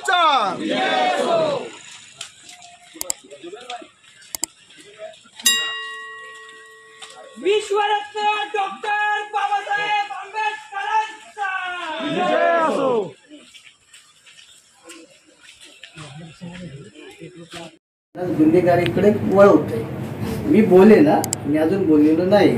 मोर्चा विश्वरत्न doctor Babasaheb आंबेडकरांचा विजय असो। गुन्हेगारीकडे वळवते। मी बोले ना, मी अजून बोललेलो नाही।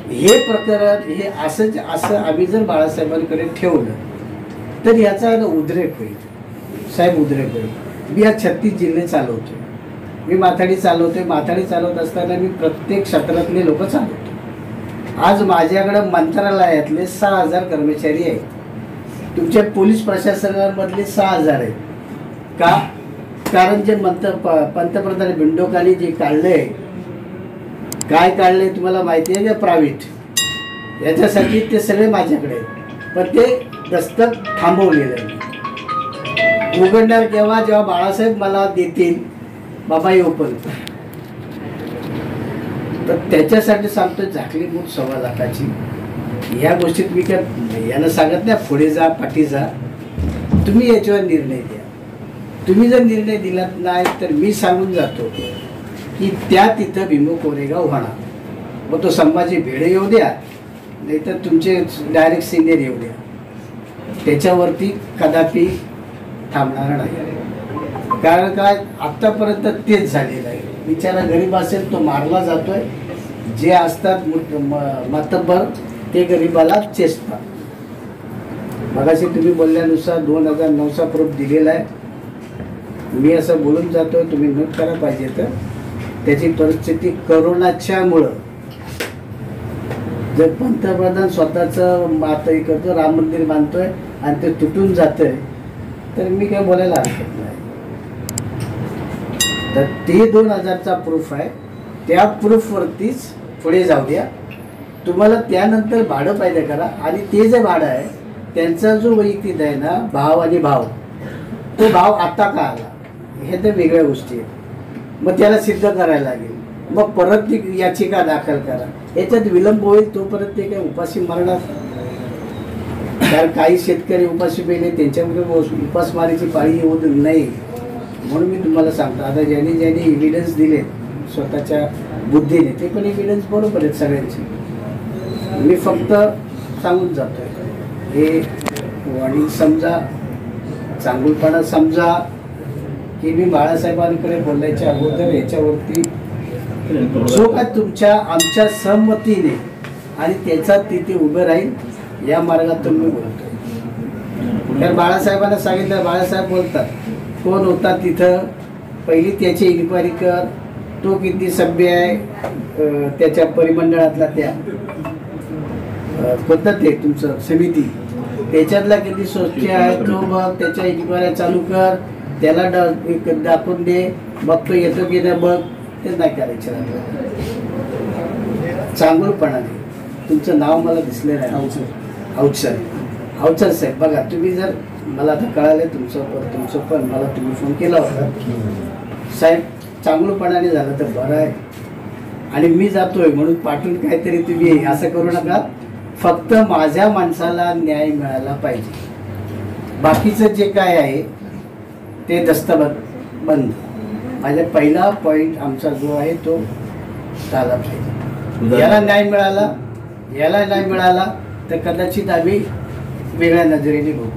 हे प्रकरण हे असं आम्ही जर बाळासाहेबांकडे ठेवलं तर याचा उद्रेक होईल साहेब, उद्रेक होईल। मी आज 36 जिल्हे चालवतोय, मी माथाडी चालवतोय। माथाडी चालवत असताना मी प्रत्येक क्षेत्रातले लोक चालवतो। आज माझ्याकडे मंत्रालयातले 6000 कर्मचारी आहेत, तुमच्या पोलीस प्रशासनामधले 6000 आहेत। का? कारण जे पंतप्रधान भिंडोकांनी जे काढले, काय काढले तुम्हाला माहिती आहे का? प्रायव्हेट याच्यासाठी ते सगळे माझ्याकडे आहेत, पण ते दस्तक थांबवलेलं आहे। उघडणार केव्हा? जेव्हा बाळासाहेब मला देतील बाबा हे ओपन। तर त्याच्यासाठी सांगतो झाकली मूठ 1.25 लाखाची। या गोष्टीत मी काय यांना सांगत नाही पुढे जा पाठी जा, तुम्ही याच्यावर निर्णय द्या। तुम्ही जर निर्णय दिलात नाही तर मी सांगून जातो की त्या तिथं भीमो कोरेगाव होणार। मग तो संभाजी भिडे येऊ द्या, नाहीतर तुमचे डायरेक्ट सिनियर येऊ द्या, त्याच्यावरती कदापि थांबणार नाही। कारण काय, आत्तापर्यंत तेच झालेलं आहे। बिचारा गरीब असेल तो मारला जातोय, जे असतात मातब्बर ते गरीबाला चेस्टतात। मगाशी तुम्ही बोलल्यानुसार 2009चा प्रूफ दिलेला आहे। मी असं बोलून जातो, तुम्ही नोट करा पाहिजे तर। त्याची परिस्थिती करोनाच्यामुळं जर पंतप्रधान स्वतःचं मातही करतो, राम मंदिर बांधतोय आणि ते तुटून जातंय, तर मी काय बोलायला हरकत नाही। तर ते 2000चा प्रूफ आहे, त्या प्रूफवरतीच पुढे जाऊ द्या। तुम्हाला त्यानंतर भाडं पाहिजे करा, आणि ते जे भाडं आहे त्यांचा जो वैयक्तिक आहे ना, भाव आणि भाव, तो भाव आता का आला हे तर वेगळ्या गोष्टी आहेत। मग त्याला सिद्ध करायला लागेल, मग परत ती याचिका दाखल करा। याच्यात विलंब होईल तोपर्यंत ते काय उपाशी मरणार। कारण काही शेतकरी उपाशी मेले, त्यांच्यामध्ये उपासमारीची पाळी येऊ नाही, म्हणून मी तुम्हाला सांगतो। आता ज्यांनी एव्हिडन्स दिले स्वतःच्या बुद्धीने, ते पण एव्हिडन्स बरोबर आहेत सगळ्यांची। मी फक्त सांगून जातोय, हे वाणी समजा, चांगुलपणा समजा की मी बाळासाहेबांकडे बोलायच्या अगोदर याच्यावरती जो काय तुमच्या आमच्या सहमतीने आणि त्याचा तिथे उभं राहील या मार्गातून मी बोलतोय। तर बाळासाहेबांना सांगितलं, बाळासाहेब बोलतात कोण होता तिथं, पहिली त्याची इन्क्वायरी कर, तो किती सभ्य आहे त्याच्या परिमंडळातला, त्या कोणतं ते तुमचं समिती, त्याच्यातला किती स्वच्छ आहे तो बघ, त्याच्या इन्क्वायऱ्या चालू कर, त्याला दाखवून दे, मग तो येतो की नाही बघ। ते नाही करायचं। चांगलपणाने तुमचं नाव मला दिसलं नाही, अवचर साहेब। बघा तुम्ही जर मला आता कळालं तुमचं पण मला तुम्ही फोन केला होता साहेब, चांगलपणाने झालं तर बरं आहे। आणि मी जातोय म्हणून पाठवून काहीतरी तुम्ही असं करू नका। फक्त माझ्या माणसाला न्याय मिळाला पाहिजे, बाकीचं जे काय आहे ते दस्तबंद बंद। माझा पहिला पॉईंट आमचा जो आहे तो झाला पाहिजे। याला न्याय मिळाला, याला नाही मिळाला तर कदाचित आम्ही वेगळ्या नजरेने बघू,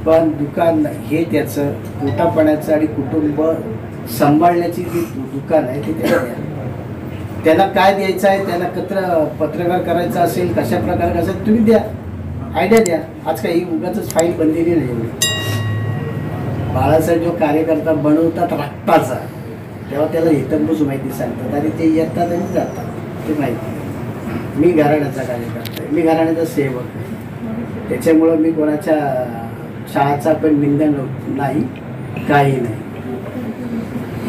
पण दुकान हे त्याचं पोटापाण्याचं आणि कुटुंब सांभाळण्याची जी दुकान आहे ते त्याला द्या। त्याला काय द्यायचं आहे, त्याला पत्रकार करायचं असेल, कशा प्रकारे असेल तुम्ही द्या, आयडिया द्या। आज काही उगाच फाईल बनलेली नाही। बाळासाहेब जो कार्यकर्ता बनवतात रक्ताचा, तेव्हा त्याला हितंबूज माहिती सांगतात आणि ते येतात आणि जातात, ते माहिती। मी घराण्याचा कार्यकर्ता आहे, मी घराण्याचा सेवक आहे, त्याच्यामुळं मी कोणाच्या चहाचा पण निंदन नाही, काही नाही।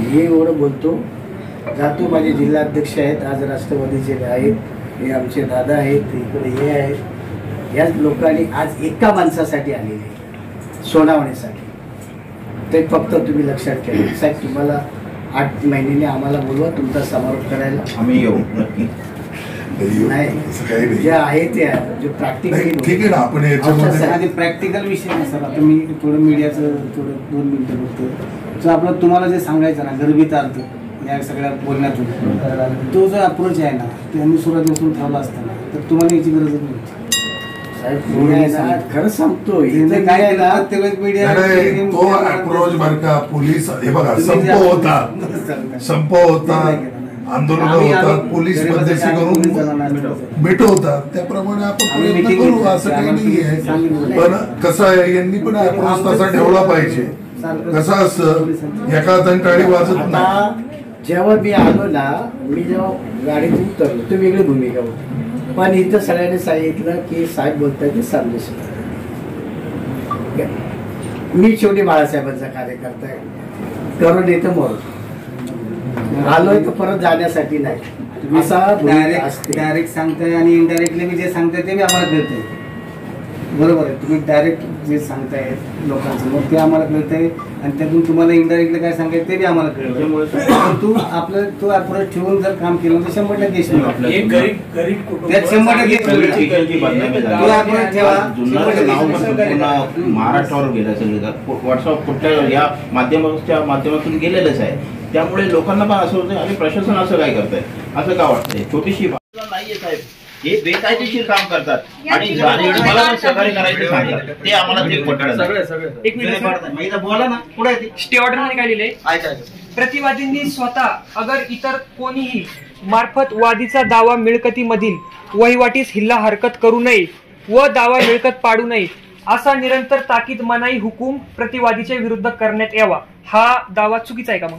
हे एवढं बोलतो जातो। माझे जिल्हाध्यक्ष आहेत, आज राष्ट्रवादीचे आहेत, हे आमचे दादा आहेत, इकडे हे आहेत। याच लोकांनी आज एका माणसासाठी आलेले आहे, सोनावणीसाठी। ते फक्त तुम्ही लक्षात ठेवा साहेब, तुम्हाला 8 महिन्याने आम्हाला बोलवा तुमचा समारोप करायला, आम्ही येऊ नक्की। नाही असं काही नाही. जे आहे ते जे प्रॅक्टिकली ठीक आहे ना, आपण याच्यामध्ये आणि प्रॅक्टिकल विषय नाही सर. आता मी थोडं मीडियाचं थोडं 2 मिनिटं बघतो. जो आपलं तुम्हाला जे सांगायचं ना गर्भित अर्थ या सगळ्या बोलण्यातून तो जो अप्रोच आहे ना त्यांनी सुरुवातीपासून ठेवला असताना तर तुम्हाला याची गरजच नव्हती. खरं सांगतो काय केलं प्रत्येक मीडिया तो अप्रोच बरं का. पोलीस हे बघा, संप होता, आंदोलन होतात, पोलीस मध्यस्थी करून मिटवतात, त्याप्रमाणे आपण प्रयत्न करू, असं काही नाहीये. पण कसं आहे, यांनी पण अप्रोच तसा ठेवला पाहिजे. कसं असतं, एका टाळी वाजत नाही. जेव्हा मी आलो ना, मी जेव्हा गाडीत उतरलो तर वेगळी भूमिका होती. पण इथं सगळ्यांनी सांगितलं की साहेब बोलताय ते संदेश. मी शेवटी बाळासाहेबांचा कार्यकर्ता आहे. करून येतं मग आलोय तर परत जाण्यासाठी नाही. असा डायरेक्ट सांगताय आणि इनडायरेक्टली मी जे सांगताय ते मी आम्हाला कळतंय. बरोबर आहे. तुम्ही डायरेक्ट जे सांगताय लोकांसमोर ते आम्हाला कळतंय आणि त्यातून तुम्हाला इनडायरेक्टली काय सांगायचं ते बी आम्हाला कळतं. तू आपलं तो अप्रोच ठेवून जर काम केलं तर 100% यश मिळेल. त्यात 100% महाराष्ट्रावर गेलं सगळं. व्हॉट्सअप कुठल्या या माध्यमातून गेलेलंच आहे. त्यामुळे लोकांना पण असं होतं आणि प्रशासन असं काय करतंय, असं का वाटतंय. छोटीशी नाहीये साहेब, हे बेकायदेशीर काम करतात आणि मला सहकार्य करायचं सांगतात ते आम्हाला ते पटलं. एक मिनिट बोला ना, पुढे स्टे ऑर्डर मध्ये काय लिहिलंय, प्रतिवादींनी स्वतः अगर इतर कोणीही मार्फत वादीचा दावा मिळकतीमधील वहिवाटीस हिल्ला हरकत करू नये व दावा मिळकत पाडू नये असा निरंतर ताकीद मनाई हुकूम प्रतिवादीच्या विरुद्ध करण्यात यावा. हा दावा चुकीचा आहे का मग?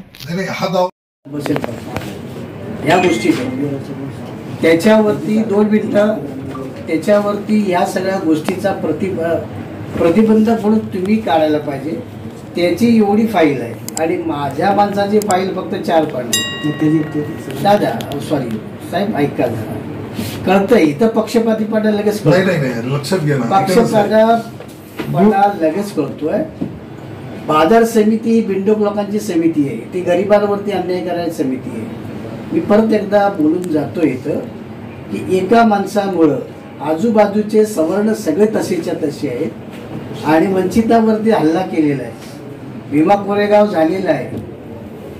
हा दावा या गोष्टी त्याच्यावरती 2 मिनिटं त्याच्यावरती ह्या सगळ्या गोष्टीचा प्रतिबंध म्हणून तुम्ही काढायला पाहिजे. त्याची एवढी फाईल आहे आणि माझ्या माणसाची फाईल फक्त 4 पानं. दादा सॉरी साहेब ऐका जरा, कळतंय इथं पक्षपातीपणा लगेच लक्षात घ्या, पक्षपातीपणा लगेच कळतोय. बाजार समिती बिंडोक लोकांची समिती आहे, ती गरिबांवरती अन्याय करायची समिती आहे. मी परत एकदा बोलून जातो इथं की एका माणसामुळं आजूबाजूचे सवर्ण सगळे तसेच्या तसे आहेत आणि वंचितावरती हल्ला केलेला आहे. भीमा कोरेगाव झालेला आहे,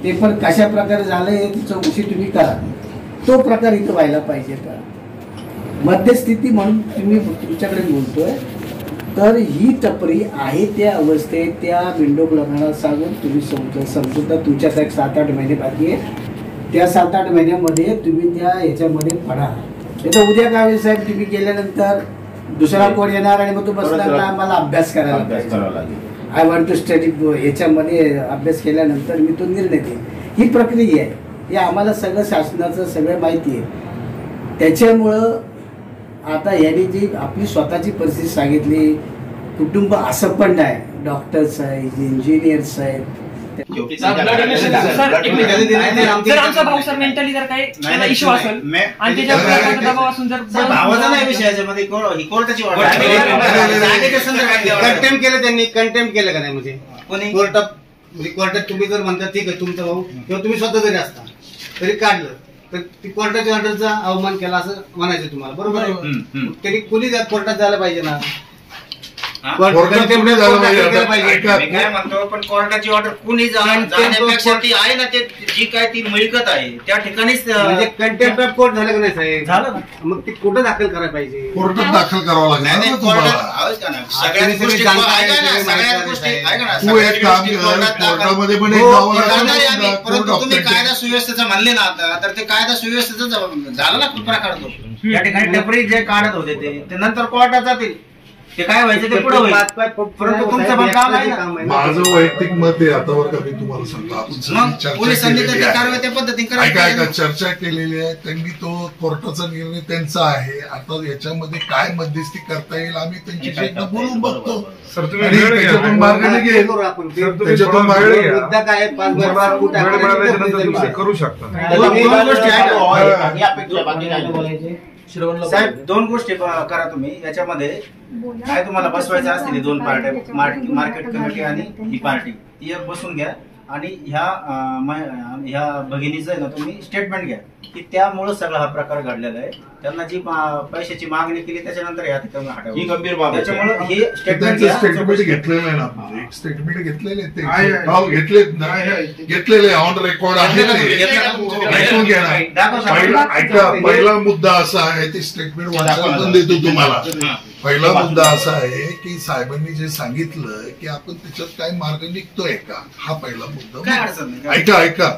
ते पण कशा प्रकारे झालं याची चौकशी तुम्ही करा. तो प्रकार इथं व्हायला पाहिजे का? मध्यस्थिती म्हणून तुम्ही तुमच्याकडे बोलतोय तर ही टपरी आहे त्या अवस्थेत त्या बिंडोक लोकांना सांगून तुम्ही समजूता. तुमच्यात एक 7-8 महिने बाकी आहे. त्या 7-8 महिन्यामध्ये तुम्ही त्या ह्याच्यामध्ये पडा. तर उद्या काय साहेब तुम्ही गेल्यानंतर दुसरा कोण येणार आणि मग तू बसणार आम्हाला अभ्यास करायला लागेल. आय वॉन्ट टू स्टडी ह्याच्यामध्ये अभ्यास केल्यानंतर मी तो निर्णय देईन. ही प्रक्रिया आहे. हे आम्हाला सगळं शासनाचं सगळं माहिती आहे. त्याच्यामुळं आता यांनी जी आपली स्वतःची परिस्थिती सांगितली, कुटुंब असं पण नाही, डॉक्टर्स आहेत, इंजिनियर्स आहेत. जर आमचा भाऊ सर मेंटली जर काही इश्यू असेल आणि त्याच्या दबाव असून जर भावाचा नाही विषय याच्यामध्ये कोर्टाची कंटेम्प्ट केलं त्यांनी. कंटेम्प्ट केलं का नाही म्हणजे कोर्टात तुम्ही जर म्हणता ठीक आहे तुमचा भाऊ किंवा तुम्ही स्वतः जरी असता तरी काढलं तर कोर्टाच्या ऑर्डरचा अवमान केला असं म्हणायचं तुम्हाला. बरोबर आहे. तरी कुणी कोर्टात जायला पाहिजे ना. काय म्हणतो पण कोर्टाची ऑर्डर कुणी जाण्यापेक्षा ती आहे ना, ते जी काय ती मिळकत आहे त्या ठिकाणीच म्हणजे कंटेम्प्ट ऑफ कोर्ट झालं का नाही साहेब? झालं ना. मग ती कुठं दाखल करायला पाहिजे? कोर्टात दाखल करावं लागेल. सगळ्याच गोष्टी तू एक काम कर, कोर्टामध्ये पण एक जावं लागेल. परंतु तुम्ही कायदा सुव्यवस्थेचं म्हणले ना आता, तर ते कायदा सुव्यवस्थेचं झालं ना प्रकार तो. या ठिकाणी टपरी जे काढत होते ते नंतर कोर्टात जातील. ते काय व्हायचं ते पुढे होईल. परंतु तुमचं पण काम आहे ना. माझं वैयक्तिक मत आहे आता बरं का, मी तुम्हाला सांगतो. आपण पोलिसांनी तर कारवाई त्या पद्धतीने ऐका चर्चा केलेली आहे त्यांनी. तो कोर्टाचा निर्णय त्यांचा आहे. आता याच्यामध्ये काय मध्यस्थी करता येईल आम्ही त्यांच्याशी एकदा बोलून बघतो. त्याच्यातून मार्ग निघेल. त्याच्यातून मुद्दा काय करू शकता. साहेब 2 गोष्टी करा तुम्ही याच्यामध्ये. काय तुम्हाला बसवायचं असतील 2 पार्ट्या, मार्केट कमिटी आणि ही पार्टी, ती एक बसून घ्या आणि ह्या भगिनीचं आहे ना तुम्ही स्टेटमेंट घ्या की त्यामुळे सगळा हा प्रकार घडलेला आहे. त्यांना जी पैशाची मागणी केली त्याच्यानंतर या ठिकाणी हटवलं. ही गंभीर बाब आहे. त्याच्यामुळे हे स्टेटमेंट घेतलेलं आहे ना, एक स्टेटमेंट घेतलेले ते भाव घेतलेले ऑन रेकॉर्ड आहे ते. ऐकून घ्या ना. ऐका, पहिला मुद्दा असा आहे, ते स्टेटमेंट वाचायला देतो तुम्हाला. पहिला मुद्दा असा आहे की साहेबांनी जे सांगितलं की आपण त्याच्यात काय मार्ग निघतोय का, हा पहिला मुद्दा. ऐका